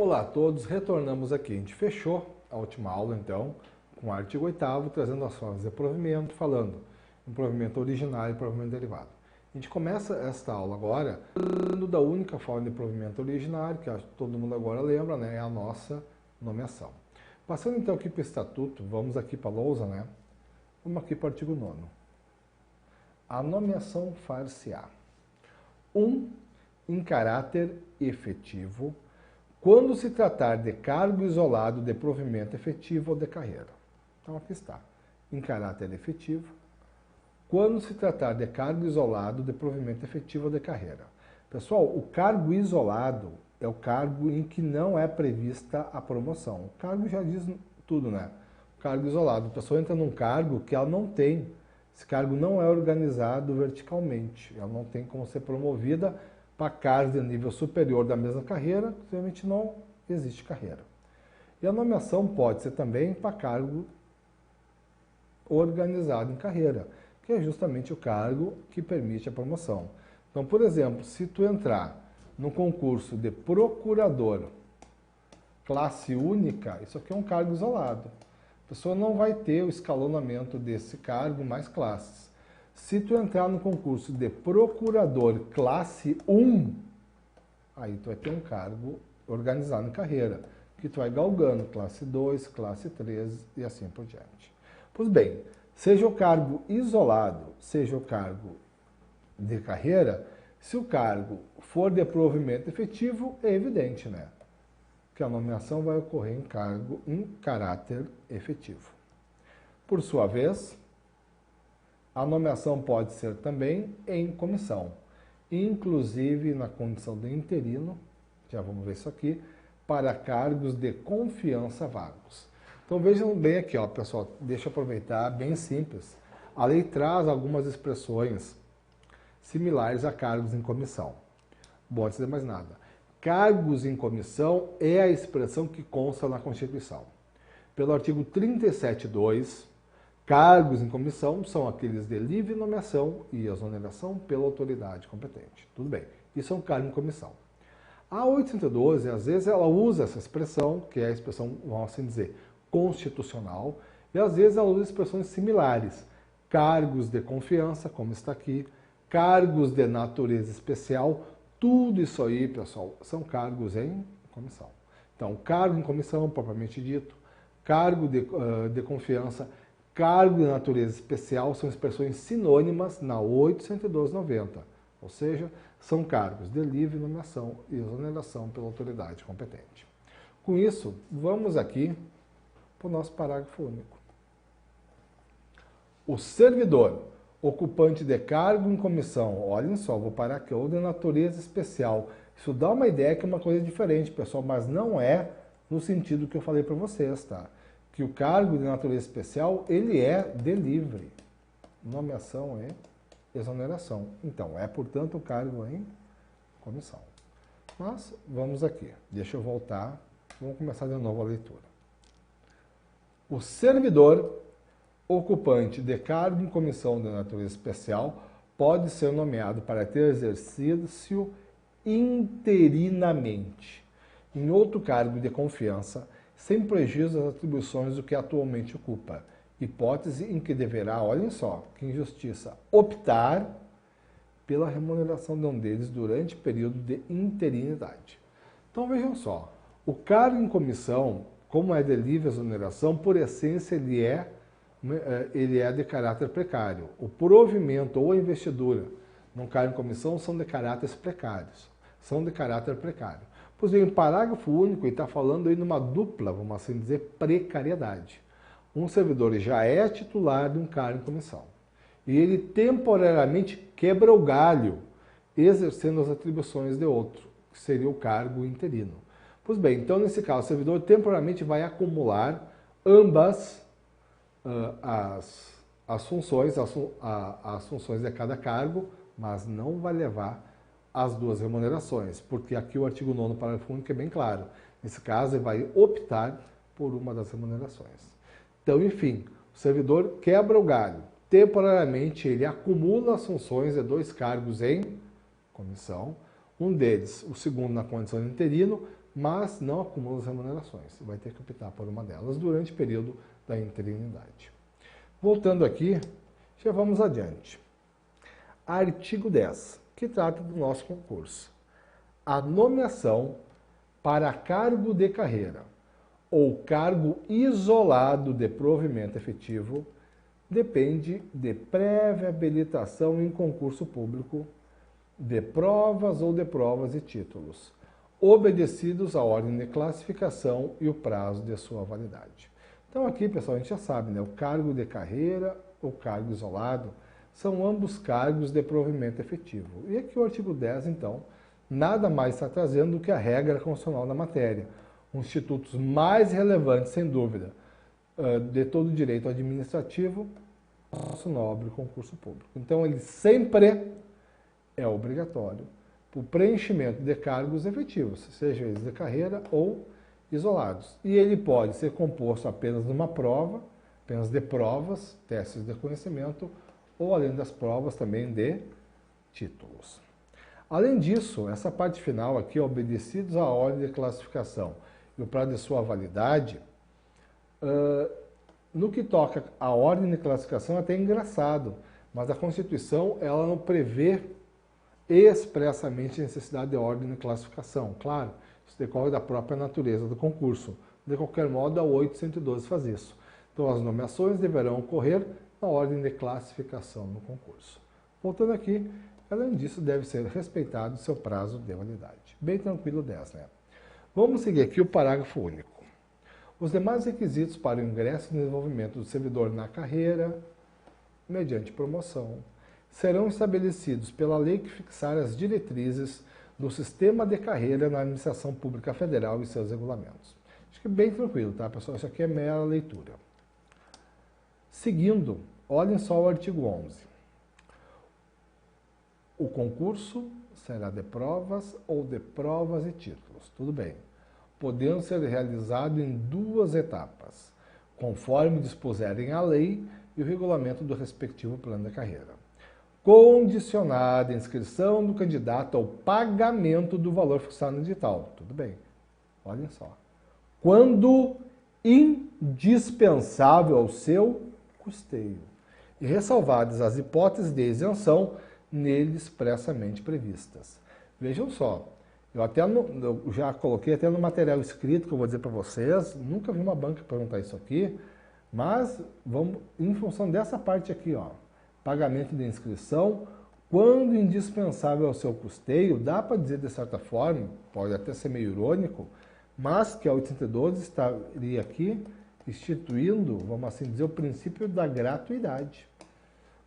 Olá a todos, retornamos aqui. A gente fechou a última aula, então, com o artigo 8º, trazendo as formas de provimento, falando em provimento originário e provimento derivado. A gente começa esta aula agora falando da única forma de provimento originário, que acho que todo mundo agora lembra, né? É a nossa nomeação. Passando então aqui para o estatuto, vamos aqui para a lousa, né? Vamos aqui para o artigo 9º. A nomeação far-se-á. Em caráter efetivo, quando se tratar de cargo isolado de provimento efetivo ou de carreira. Então aqui está. Em caráter efetivo, quando se tratar de cargo isolado de provimento efetivo ou de carreira. Pessoal, o cargo isolado é o cargo em que não é prevista a promoção. O cargo já diz tudo, né? O cargo isolado. A pessoa entra num cargo que ela não tem. Esse cargo não é organizado verticalmente. Ela não tem como ser promovida para cargos de nível superior da mesma carreira, realmente não existe carreira. E a nomeação pode ser também para cargo organizado em carreira, que é justamente o cargo que permite a promoção. Então, por exemplo, se tu entrar no concurso de procurador classe única, isso aqui é um cargo isolado. A pessoa não vai ter o escalonamento desse cargo mais classes. Se tu entrar no concurso de procurador classe 1, aí tu vai ter um cargo organizado em carreira, que tu vai galgando classe 2, classe 3 e assim por diante. Pois bem, seja o cargo isolado, seja o cargo de carreira, se o cargo for de provimento efetivo, é evidente, né? Que a nomeação vai ocorrer em caráter efetivo. Por sua vez, a nomeação pode ser também em comissão, inclusive na condição de interino, já vamos ver isso aqui, para cargos de confiança vagos. Então vejam bem aqui, ó, pessoal, deixa eu aproveitar, bem simples. A lei traz algumas expressões similares a cargos em comissão. Bom, antes de mais nada, cargos em comissão é a expressão que consta na Constituição. Pelo artigo 37.2, cargos em comissão são aqueles de livre nomeação e exoneração pela autoridade competente. Tudo bem, isso é um cargo em comissão. A 812, às vezes, ela usa essa expressão, que é a expressão, vamos assim dizer, constitucional, e às vezes ela usa expressões similares. Cargos de confiança, como está aqui, cargos de natureza especial, tudo isso aí, pessoal, são cargos em comissão. Então, cargo em comissão, propriamente dito, cargo de confiança, cargo de natureza especial são expressões sinônimas na 812/90, ou seja, são cargos de livre nomeação e exoneração pela autoridade competente. Com isso, vamos aqui para o nosso parágrafo único. O servidor ocupante de cargo em comissão, olhem só, vou parar aqui, ou de natureza especial. Isso dá uma ideia que é uma coisa diferente, pessoal, mas não é no sentido que eu falei para vocês, tá? Que o cargo de natureza especial, ele é de livre. Nomeação e exoneração. Então, é, portanto, o cargo em comissão. Mas, vamos aqui. Deixa eu voltar. Vamos começar de novo a leitura. O servidor ocupante de cargo em comissão de natureza especial pode ser nomeado para ter exercício interinamente em outro cargo de confiança, sem prejuízo das atribuições do que atualmente ocupa, hipótese em que deverá, olhem só, que injustiça, optar pela remuneração de um deles durante período de interinidade. Então vejam só, o cargo em comissão, como é de livre exoneração, por essência ele é de caráter precário. O provimento ou a investidura num cargo em comissão são de caráteres precários, Pois bem, o parágrafo único está falando aí numa dupla, vamos assim dizer, precariedade. Um servidor já é titular de um cargo em comissão e ele temporariamente quebra o galho, exercendo as atribuições de outro, que seria o cargo interino. Pois bem, então nesse caso, o servidor temporariamente vai acumular ambas as funções de cada cargo, mas não vai levar as duas remunerações, porque aqui o artigo 9º, parágrafo único, é bem claro. Nesse caso, ele vai optar por uma das remunerações. Então, enfim, o servidor quebra o galho. Temporariamente, ele acumula as funções de dois cargos em comissão. Um deles, o segundo na condição de interino, mas não acumula as remunerações. Vai ter que optar por uma delas durante o período da interinidade. Voltando aqui, já vamos adiante. Artigo 10, que trata do nosso concurso. A nomeação para cargo de carreira ou cargo isolado de provimento efetivo depende de prévia habilitação em concurso público, de provas ou de provas e títulos, obedecidos à ordem de classificação e o prazo de sua validade. Então aqui, pessoal, a gente já sabe, né? O cargo de carreira ou cargo isolado são ambos cargos de provimento efetivo. E aqui o artigo 10, então, nada mais está trazendo do que a regra constitucional da matéria. Os institutos mais relevantes, sem dúvida, de todo o direito administrativo, nosso nobre concurso público. Então, ele sempre é obrigatório para o preenchimento de cargos efetivos, sejam eles de carreira ou isolados. E ele pode ser composto apenas de uma prova, apenas de provas, testes de conhecimento, ou além das provas também de títulos. Além disso, essa parte final aqui, obedecidos à ordem de classificação e o prazo de sua validade, no que toca à ordem de classificação é até engraçado, mas a Constituição ela não prevê expressamente a necessidade de ordem de classificação. Claro, isso decorre da própria natureza do concurso. De qualquer modo, a 812 faz isso. Então, as nomeações deverão ocorrer na ordem de classificação no concurso. Voltando aqui, além disso, deve ser respeitado o seu prazo de validade. Bem tranquilo 10, né? Vamos seguir aqui o parágrafo único. Os demais requisitos para o ingresso e desenvolvimento do servidor na carreira, mediante promoção, serão estabelecidos pela lei que fixar as diretrizes do sistema de carreira na administração pública federal e seus regulamentos. Acho que é bem tranquilo, tá, pessoal? Isso aqui é mera leitura. Seguindo, olhem só o artigo 11. O concurso será de provas ou de provas e títulos. Tudo bem. Podendo ser realizado em 2 etapas, conforme dispuserem a lei e o regulamento do respectivo plano de carreira. Condicionada a inscrição do candidato ao pagamento do valor fixado no edital. Tudo bem. Olhem só. Quando indispensável ao seu custeio. E ressalvadas as hipóteses de isenção nele expressamente previstas. Vejam só. Eu já coloquei até no material escrito que eu vou dizer para vocês. Nunca vi uma banca perguntar isso aqui. Mas vamos em função dessa parte aqui, ó. Pagamento de inscrição, quando indispensável ao seu custeio, dá para dizer de certa forma, pode até ser meio irônico, mas que a 812 estaria aqui instituindo, vamos assim dizer, o princípio da gratuidade.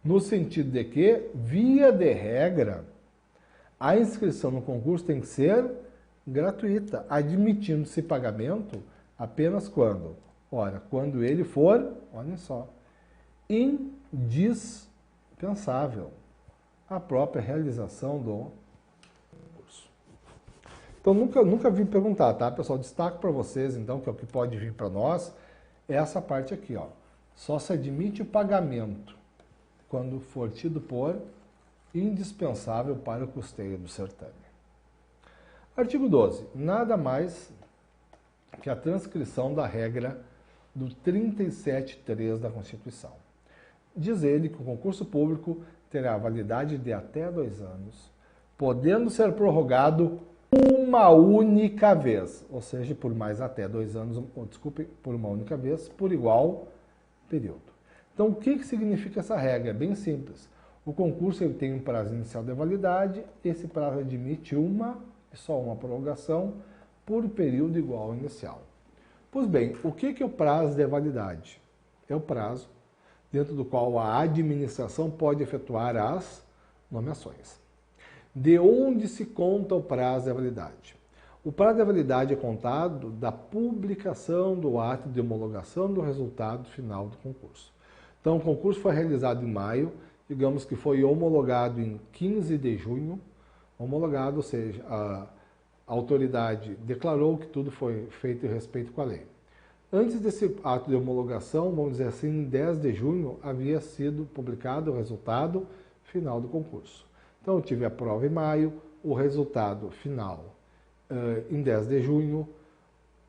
No sentido de que, via de regra, a inscrição no concurso tem que ser gratuita, admitindo-se pagamento apenas quando? Ora, quando ele for, olhem só, indispensável a própria realização do concurso. Então, nunca vi perguntar, tá, pessoal? Destaco para vocês, então, que é o que pode vir para nós, é essa parte aqui, ó. Só se admite o pagamento quando for tido por indispensável para o custeio do certame. Artigo 12. Nada mais que a transcrição da regra do 37.3 da Constituição. Diz ele que o concurso público terá validade de até 2 anos, podendo ser prorrogado uma única vez, ou seja, por mais até 2 anos, por uma única vez, por igual período. Então, o que significa essa regra? É bem simples. O concurso ele tem um prazo inicial de validade, esse prazo admite uma e só uma prorrogação por período igual ao inicial. Pois bem, o que é o prazo de validade? É o prazo dentro do qual a administração pode efetuar as nomeações. De onde se conta o prazo de validade? O prazo de validade é contado da publicação do ato de homologação do resultado final do concurso. Então, o concurso foi realizado em maio, digamos que foi homologado em 15 de junho, homologado, ou seja, a autoridade declarou que tudo foi feito em respeito com a lei. Antes desse ato de homologação, vamos dizer assim, em 10 de junho, havia sido publicado o resultado final do concurso. Então, eu tive a prova em maio, o resultado final em 10 de junho,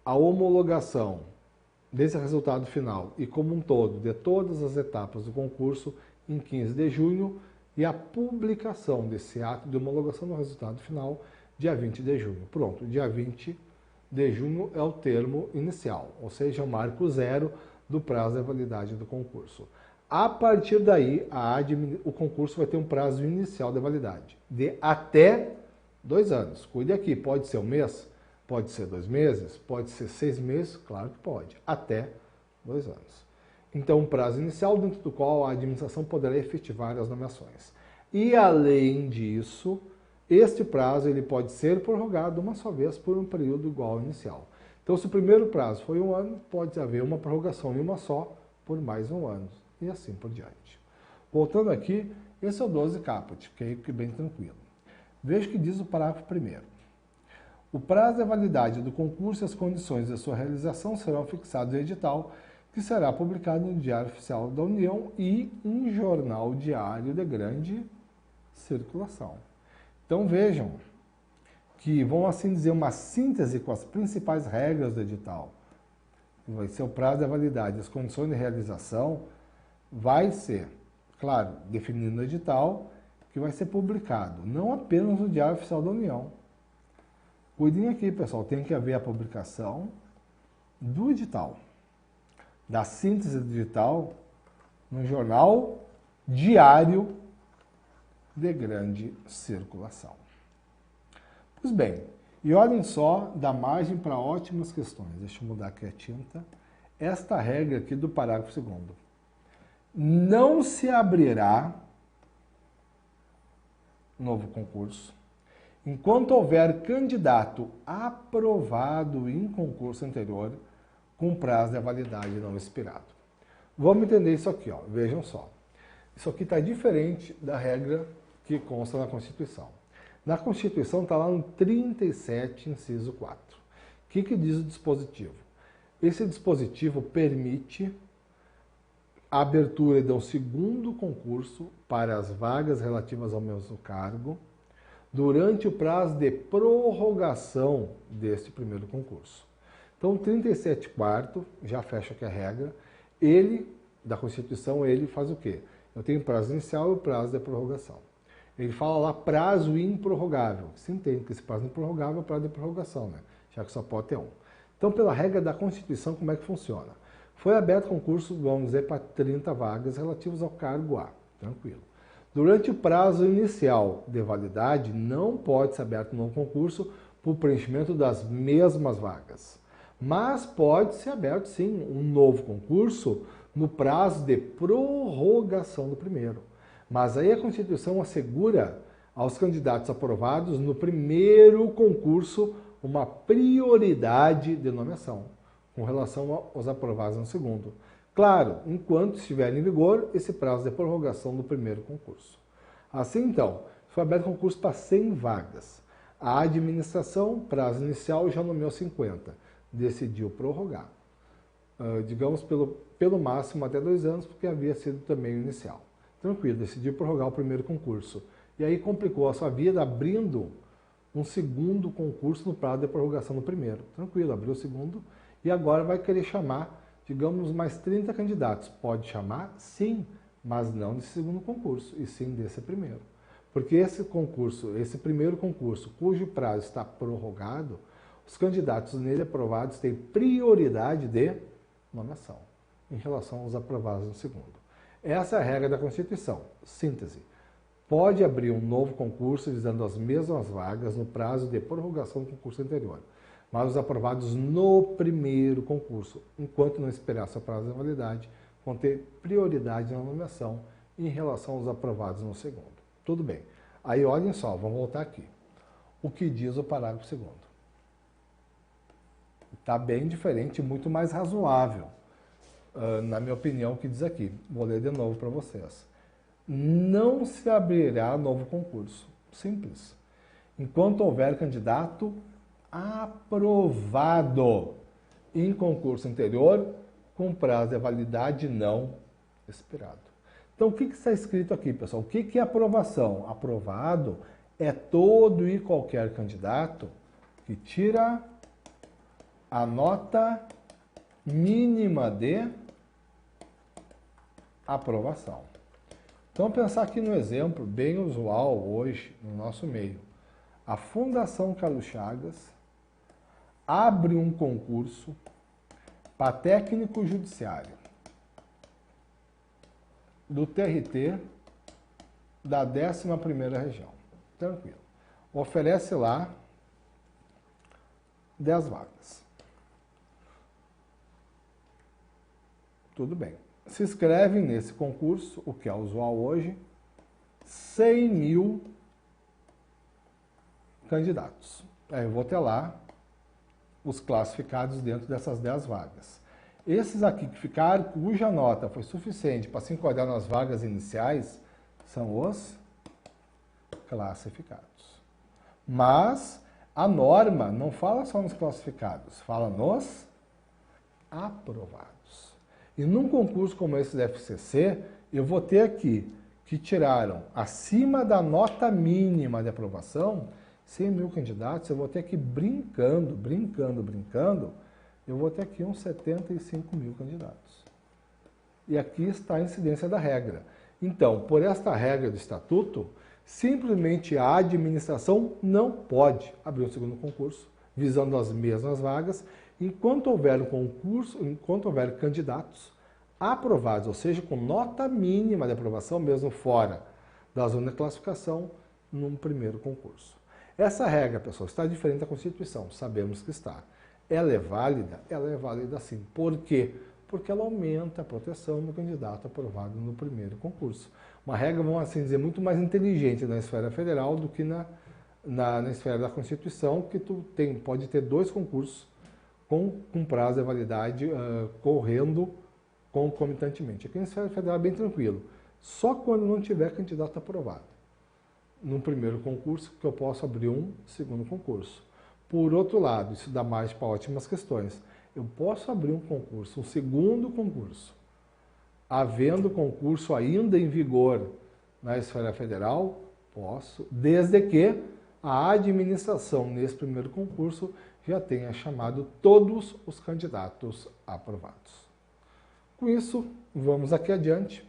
a homologação desse resultado final e como um todo de todas as etapas do concurso em 15 de junho e a publicação desse ato de homologação do resultado final dia 20 de junho. Pronto, dia 20 de junho é o termo inicial, ou seja, o marco zero do prazo de validade do concurso. A partir daí, o concurso vai ter um prazo inicial de validade de até 2 anos. Cuide aqui, pode ser um mês, pode ser 2 meses, pode ser 6 meses, claro que pode, até 2 anos. Então, um prazo inicial dentro do qual a administração poderá efetivar as nomeações. E, além disso, este prazo ele pode ser prorrogado uma só vez por um período igual ao inicial. Então, se o primeiro prazo foi 1 ano, pode haver uma prorrogação em uma só por mais 1 ano, e assim por diante. Voltando aqui, esse é o 12 caput, que é bem tranquilo. Veja o que diz o parágrafo 1º. O prazo de validade do concurso e as condições de sua realização serão fixados em edital, que será publicado no Diário Oficial da União e em jornal diário de grande circulação. Então vejam que vão assim dizer uma síntese com as principais regras do edital. Vai ser o prazo de validade, as condições de realização, vai ser, claro, definido no edital, que vai ser publicado, não apenas no Diário Oficial da União. Cuidem aqui, pessoal, tem que haver a publicação do edital, da síntese do edital, no jornal diário de grande circulação. Pois bem, e olhem só, dá margem para ótimas questões. Deixa eu mudar aqui a tinta. Esta regra aqui do parágrafo 2º. Não se abrirá novo concurso enquanto houver candidato aprovado em concurso anterior com prazo de validade não expirado. Vamos entender isso aqui, ó. Vejam só. Isso aqui está diferente da regra que consta na Constituição. Na Constituição está lá no 37, inciso 4. O que diz o dispositivo? Esse dispositivo permite a abertura de um segundo concurso para as vagas relativas ao mesmo cargo durante o prazo de prorrogação deste primeiro concurso. Então, o 37.4, já fecha aqui a regra, da Constituição, ele faz o quê? Eu tenho prazo inicial e o prazo de prorrogação. Ele fala lá prazo improrrogável. Você entende que esse prazo improrrogável é o prazo de prorrogação, né? Já que só pode ter um. Então, pela regra da Constituição, como é que funciona? Foi aberto concurso, vamos dizer, para 30 vagas relativas ao cargo A. Tranquilo. Durante o prazo inicial de validade, não pode ser aberto um novo concurso para o preenchimento das mesmas vagas. Mas pode ser aberto, sim, um novo concurso no prazo de prorrogação do primeiro. Mas aí a Constituição assegura aos candidatos aprovados no primeiro concurso uma prioridade de nomeação com relação aos aprovados no segundo. Claro, enquanto estiver em vigor esse prazo de prorrogação do primeiro concurso. Assim, então, foi aberto concurso para 100 vagas. A administração, prazo inicial, já nomeou 50. Decidiu prorrogar. Digamos, pelo máximo até 2 anos, porque havia sido também o inicial. Tranquilo, decidiu prorrogar o primeiro concurso. E aí complicou a sua vida abrindo um segundo concurso no prazo de prorrogação do primeiro. Tranquilo, abriu o segundo e agora vai querer chamar, digamos, mais 30 candidatos. Pode chamar? Sim, mas não desse segundo concurso, e sim desse primeiro. Porque esse concurso, esse primeiro concurso, cujo prazo está prorrogado, os candidatos nele aprovados têm prioridade de nomeação em relação aos aprovados no segundo. Essa é a regra da Constituição. Síntese. Pode abrir um novo concurso visando as mesmas vagas no prazo de prorrogação do concurso anterior, mas os aprovados no primeiro concurso, enquanto não esperar seu prazo de validade, vão ter prioridade na nomeação em relação aos aprovados no segundo. Tudo bem. Aí olhem só, vamos voltar aqui. O que diz o parágrafo 2º? Está bem diferente, muito mais razoável, na minha opinião, o que diz aqui. Vou ler de novo para vocês. Não se abrirá novo concurso. Simples. Enquanto houver candidato aprovado em concurso anterior com prazo de validade não expirado. Então, o que está escrito aqui, pessoal? O que é aprovação? Aprovado é todo e qualquer candidato que tira a nota mínima de aprovação. Então, pensar aqui no exemplo bem usual hoje no nosso meio. A Fundação Carlos Chagas abre um concurso para técnico judiciário do TRT da 11ª região. Tranquilo. Oferece lá 10 vagas. Tudo bem. Se inscrevem nesse concurso, o que é usual hoje, 100 mil candidatos. Aí eu vou ter lá os classificados dentro dessas 10 vagas. Esses aqui que ficaram, cuja nota foi suficiente para se enquadrar nas vagas iniciais, são os classificados. Mas a norma não fala só nos classificados, fala nos aprovados. E num concurso como esse da FCC, eu vou ter aqui que tiraram acima da nota mínima de aprovação 100 mil candidatos, eu vou ter aqui brincando, eu vou ter aqui uns 75 mil candidatos. E aqui está a incidência da regra. Então, por esta regra do estatuto, simplesmente a administração não pode abrir um segundo concurso, visando as mesmas vagas, enquanto houver um concurso, enquanto houver candidatos aprovados, ou seja, com nota mínima de aprovação, mesmo fora da zona de classificação, num primeiro concurso. Essa regra, pessoal, está diferente da Constituição, sabemos que está. Ela é válida? Ela é válida sim. Por quê? Porque ela aumenta a proteção do candidato aprovado no primeiro concurso. Uma regra, vamos assim dizer, muito mais inteligente na esfera federal do que na esfera da Constituição, que pode ter 2 concursos com prazo de validade correndo concomitantemente. Aqui na esfera federal é bem tranquilo. Só quando não tiver candidato aprovado no primeiro concurso que eu posso abrir um segundo concurso. Por outro lado, isso dá mais para ótimas questões. Eu posso abrir um concurso, um segundo concurso, havendo concurso ainda em vigor na esfera federal, posso, desde que a administração nesse primeiro concurso já tenha chamado todos os candidatos aprovados. Com isso, vamos aqui adiante.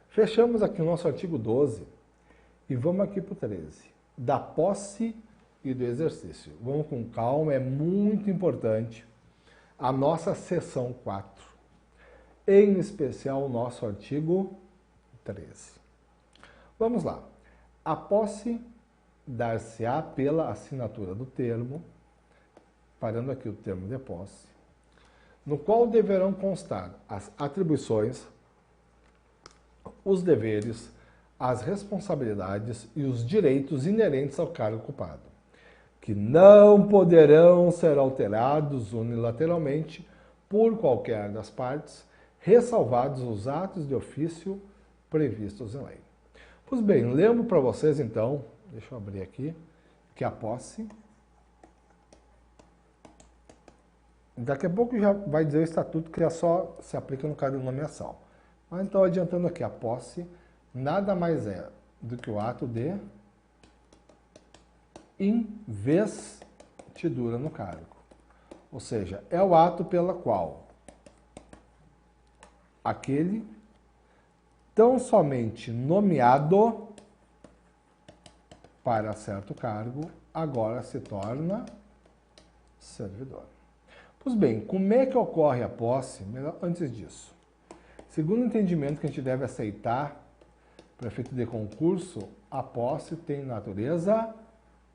Fechamos aqui o nosso artigo 12 e vamos aqui para o 13, da posse e do exercício. Vamos com calma, é muito importante a nossa seção 4, em especial o nosso artigo 13. Vamos lá. A posse dar-se-á pela assinatura do termo, parando aqui o termo de posse, no qual deverão constar as atribuições, os deveres, as responsabilidades e os direitos inerentes ao cargo ocupado, que não poderão ser alterados unilateralmente por qualquer das partes, ressalvados os atos de ofício previstos em lei. Pois bem, lembro para vocês então, deixa eu abrir aqui, que a posse, daqui a pouco já vai dizer o estatuto que só se aplica no caso de nomeação. Mas então, adiantando aqui, a posse nada mais é do que o ato de investidura no cargo. Ou seja, é o ato pela qual aquele tão somente nomeado para certo cargo agora se torna servidor. Pois bem, como é que ocorre a posse? Antes disso, segundo o entendimento que a gente deve aceitar para efeito de concurso, a posse tem natureza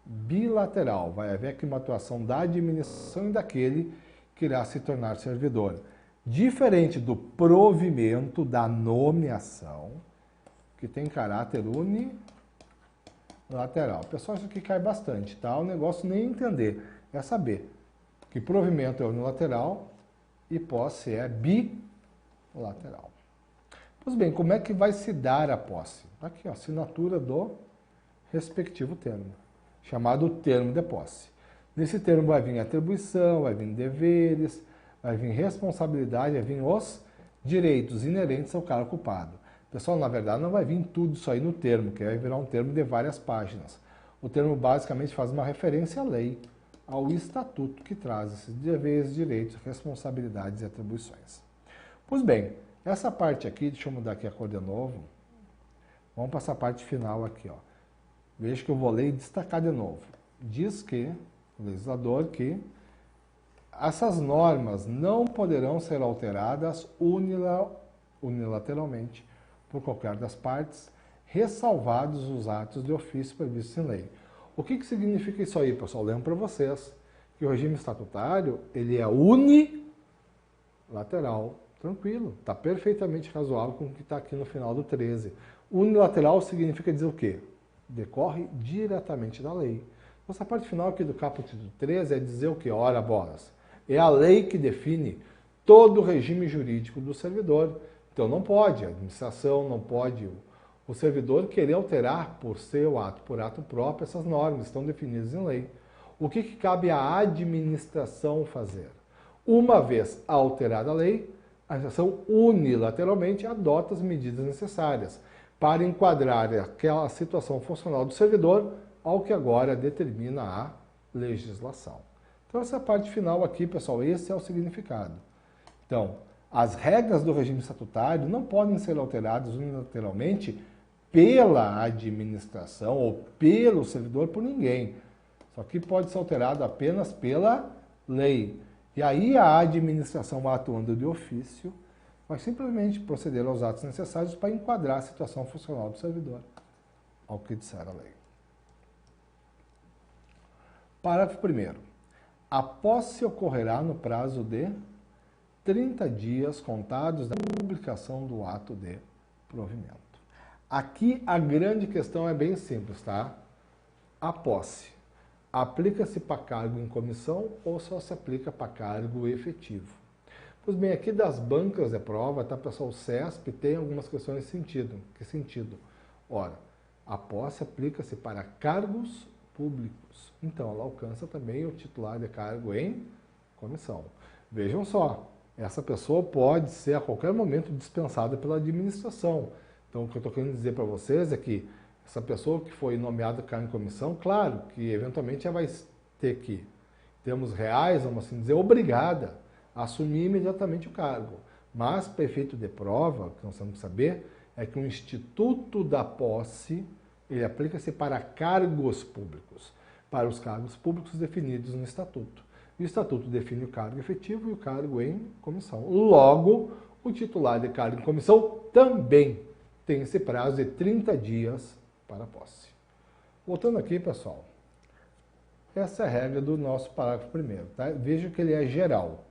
bilateral. Vai haver aqui uma atuação da administração e daquele que irá se tornar servidor. Diferente do provimento, da nomeação, que tem caráter unilateral. Pessoal, isso aqui cai bastante, tá? O negócio nem entender, é saber que provimento é unilateral e posse é bilateral. Pois bem, como é que vai se dar a posse? Aqui, ó, assinatura do respectivo termo, chamado termo de posse. Nesse termo vai vir atribuição, vai vir deveres, vai vir responsabilidade, vai vir os direitos inerentes ao cargo ocupado. Pessoal, na verdade, não vai vir tudo isso aí no termo, que vai virar um termo de várias páginas. O termo basicamente faz uma referência à lei, ao estatuto que traz esses deveres, direitos, responsabilidades e atribuições. Pois bem, essa parte aqui, deixa eu mudar aqui a cor de novo. Vamos para essa parte final aqui, ó. Veja que eu vou ler e destacar de novo. Diz que, o legislador, que essas normas não poderão ser alteradas unilateralmente por qualquer das partes, ressalvados os atos de ofício previstos em lei. O que significa isso aí, pessoal? Lembro para vocês que o regime estatutário, ele é unilateral, tranquilo, está perfeitamente razoável com o que está aqui no final do 13. Unilateral significa dizer o quê? Decorre diretamente da lei. Essa parte final aqui do capítulo 13 é dizer o quê? Ora, bolas. É a lei que define todo o regime jurídico do servidor. Então não pode, a administração não pode, o servidor querer alterar por seu ato, por ato próprio, essas normas estão definidas em lei. O que cabe à administração fazer? Uma vez alterada a lei, a administração unilateralmente adota as medidas necessárias para enquadrar aquela situação funcional do servidor ao que agora determina a legislação. Então essa parte final aqui, pessoal, esse é o significado. Então, as regras do regime estatutário não podem ser alteradas unilateralmente pela administração ou pelo servidor, por ninguém. Só que pode ser alterado apenas pela lei. E aí a administração, atuando de ofício, vai simplesmente proceder aos atos necessários para enquadrar a situação funcional do servidor, ao que disser a lei. Parágrafo 1º. A posse ocorrerá no prazo de 30 dias contados da publicação do ato de provimento. Aqui a grande questão é bem simples, tá? A posse aplica-se para cargo em comissão ou só se aplica para cargo efetivo? Pois bem, aqui das bancas de prova, tá, pessoal? O CESP tem algumas questões nesse sentido. Que sentido? Ora, a posse aplica-se para cargos públicos. Então, ela alcança também o titular de cargo em comissão. Vejam só, essa pessoa pode ser a qualquer momento dispensada pela administração. Então, o que eu estou querendo dizer para vocês é que essa pessoa que foi nomeada cargo em comissão, claro que eventualmente ela vai ter que, em termos reais, vamos assim dizer, obrigada a assumir imediatamente o cargo. Mas, para efeito de prova, o que nós temos que saber é que o instituto da posse, ele aplica-se para cargos públicos, para os cargos públicos definidos no estatuto. O estatuto define o cargo efetivo e o cargo em comissão. Logo, o titular de cargo em comissão também tem esse prazo de 30 dias para a posse. Voltando aqui, pessoal, essa é a regra do nosso parágrafo 1º. Tá? Veja que ele é geral.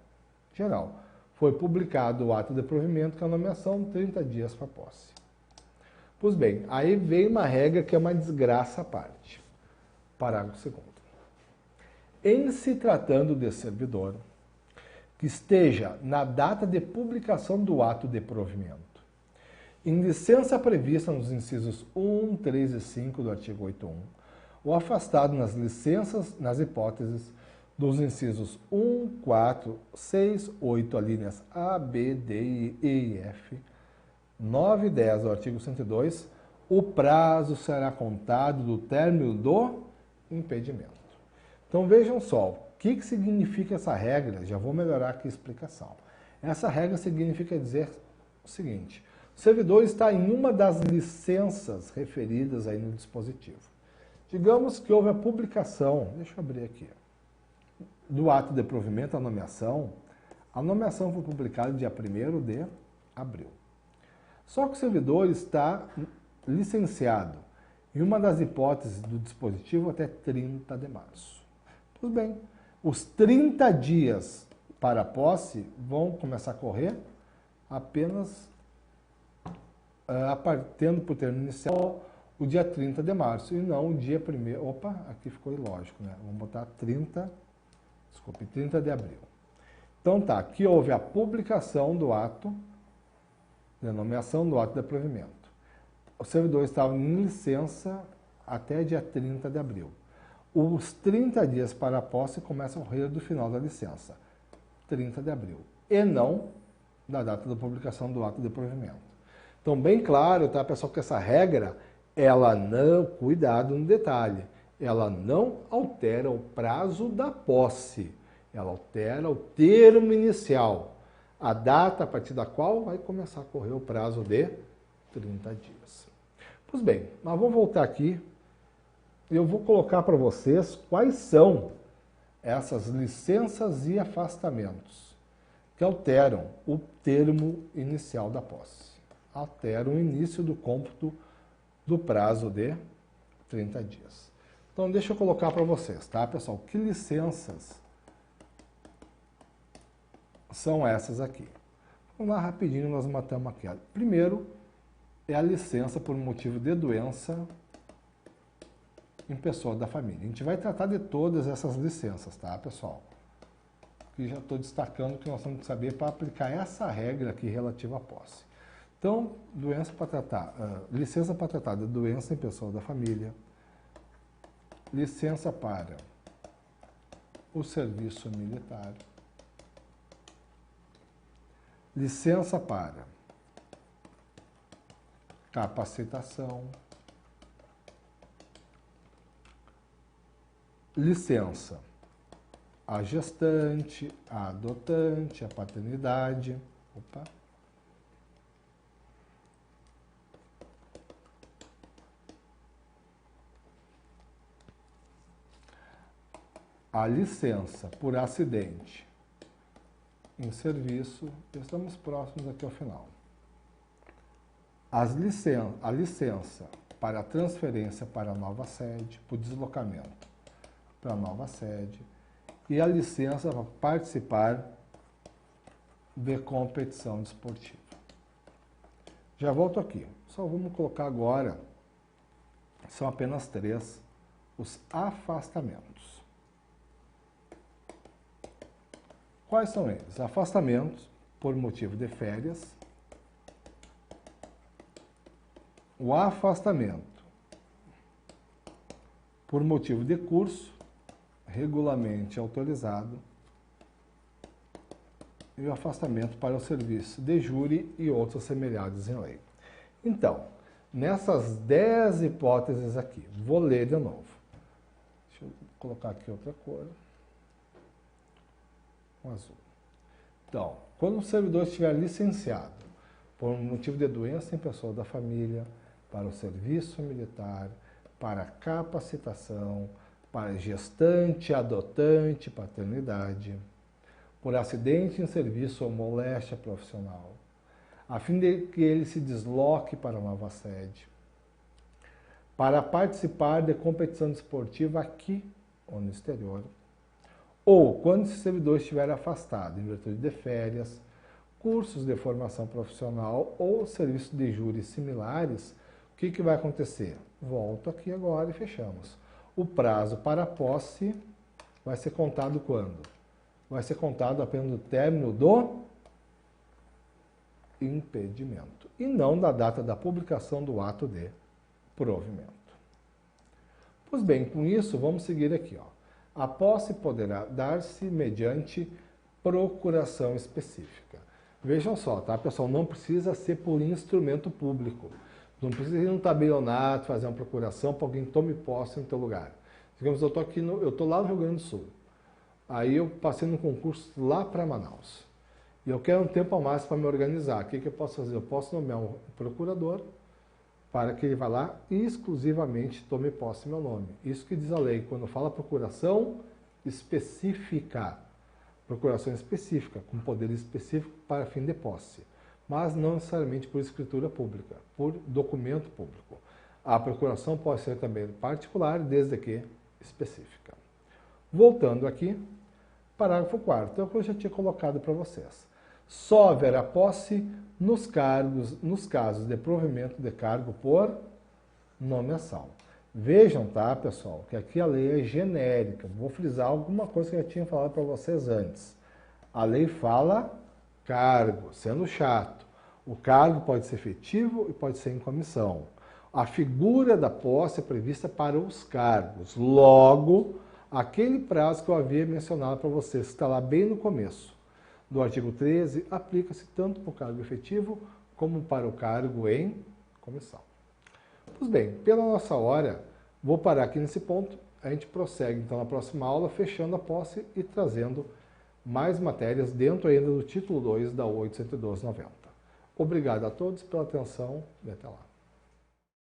Geral. Foi publicado o ato de provimento com a nomeação, 30 dias para a posse. Pois bem, aí vem uma regra que é uma desgraça à parte. Parágrafo 2º. Em se tratando de servidor que esteja na data de publicação do ato de provimento, em licença prevista nos incisos 1, 3 e 5 do artigo 8.1, ou afastado nas licenças, nas hipóteses dos incisos 1, 4, 6, 8, alíneas A, B, D, E e F, 9 e 10 do artigo 102, o prazo será contado do término do impedimento. Então vejam só, o que significa essa regra? Já vou melhorar aqui a explicação. Essa regra significa dizer o seguinte: o servidor está em uma das licenças referidas aí no dispositivo. Digamos que houve a publicação, deixa eu abrir aqui, do ato de provimento, a nomeação foi publicada dia 1º de abril. Só que o servidor está licenciado em uma das hipóteses do dispositivo até 30 de março. Tudo bem, os 30 dias para a posse vão começar a correr apenas tendo por termo inicial o dia 30 de março, e não o dia 1º. Opa, aqui ficou ilógico, né? Vamos botar 30 de abril. Então tá, aqui houve a publicação do ato, de nomeação do ato de provimento. O servidor estava em licença até dia 30 de abril. Os 30 dias para a posse começam a correr do final da licença, 30 de abril, e não da data da publicação do ato de provimento. Então, bem claro, tá, pessoal, que essa regra, ela não, cuidado no detalhe, ela não altera o prazo da posse, ela altera o termo inicial, a data a partir da qual vai começar a correr o prazo de 30 dias. Pois bem, mas vamos voltar aqui e eu vou colocar para vocês quais são essas licenças e afastamentos que alteram o termo inicial da posse, alteram o início do cômputo do prazo de 30 dias. Então, deixa eu colocar para vocês, tá, pessoal? Que licenças são essas aqui? Vamos lá rapidinho, nós matamos aquela. Primeiro, é a licença por motivo de doença em pessoa da família. A gente vai tratar de todas essas licenças, tá, pessoal? E já estou destacando que nós temos que saber para aplicar essa regra aqui relativa à posse. Então, licença para tratar de doença em pessoa da família, licença para o serviço militar, licença para capacitação, licença a gestante, a adotante, a paternidade, a licença por acidente em serviço, estamos próximos aqui ao final. A licença para a transferência para a nova sede, por deslocamento para a nova sede, e a licença para participar de competição desportiva. Já volto aqui. Só vamos colocar agora, são apenas 3, os afastamentos. Quais são eles? Afastamentos por motivo de férias, o afastamento por motivo de curso, regularmente autorizado, e o afastamento para o serviço de júri e outros semelhantes em lei. Então, nessas 10 hipóteses aqui, vou ler de novo. Deixa eu colocar aqui outra cor. Um azul. Então, quando o servidor estiver licenciado por motivo de doença em pessoa da família, para o serviço militar, para capacitação, para gestante, adotante, paternidade, por acidente em serviço ou moléstia profissional, a fim de que ele se desloque para a nova sede, para participar de competição desportiva aqui ou no exterior, ou quando esse servidor estiver afastado em virtude de férias, cursos de formação profissional ou serviço de júri similares, o que vai acontecer? Volto aqui agora e fechamos. O prazo para a posse vai ser contado quando? Vai ser contado apenas no término do impedimento e não da data da publicação do ato de provimento. Pois bem, com isso vamos seguir aqui. A posse poderá dar-se mediante procuração específica. Vejam só, tá, pessoal? Não precisa ser por instrumento público. Não precisa ir num tabelionato, fazer uma procuração para alguém tome posse no teu lugar. Digamos, eu estou lá no Rio Grande do Sul. Aí eu passei num concurso lá para Manaus. E eu quero um tempo a mais para me organizar. O que eu posso fazer? Eu posso nomear um procurador para que ele vá lá e exclusivamente tome posse em meu nome. Isso que diz a lei, quando fala procuração específica. Procuração específica, com poder específico para fim de posse. Mas não necessariamente por escritura pública, por documento público. A procuração pode ser também particular, desde que específica. Voltando aqui, parágrafo 4º, é o que eu já tinha colocado para vocês. Só haverá posse nos casos de provimento de cargo por nomeação. Vejam, tá, pessoal, que aqui a lei é genérica. Vou frisar alguma coisa que eu já tinha falado para vocês antes. A lei fala cargo, sendo chato. O cargo pode ser efetivo e pode ser em comissão. A figura da posse é prevista para os cargos. Logo, aquele prazo que eu havia mencionado para vocês, que está lá bem no começo do artigo 13, aplica-se tanto para o cargo efetivo como para o cargo em comissão. Pois bem, pela nossa hora, vou parar aqui nesse ponto a gente prossegue então na próxima aula, fechando a posse e trazendo mais matérias dentro ainda do título 2 da 812/90. Obrigado a todos pela atenção e até lá.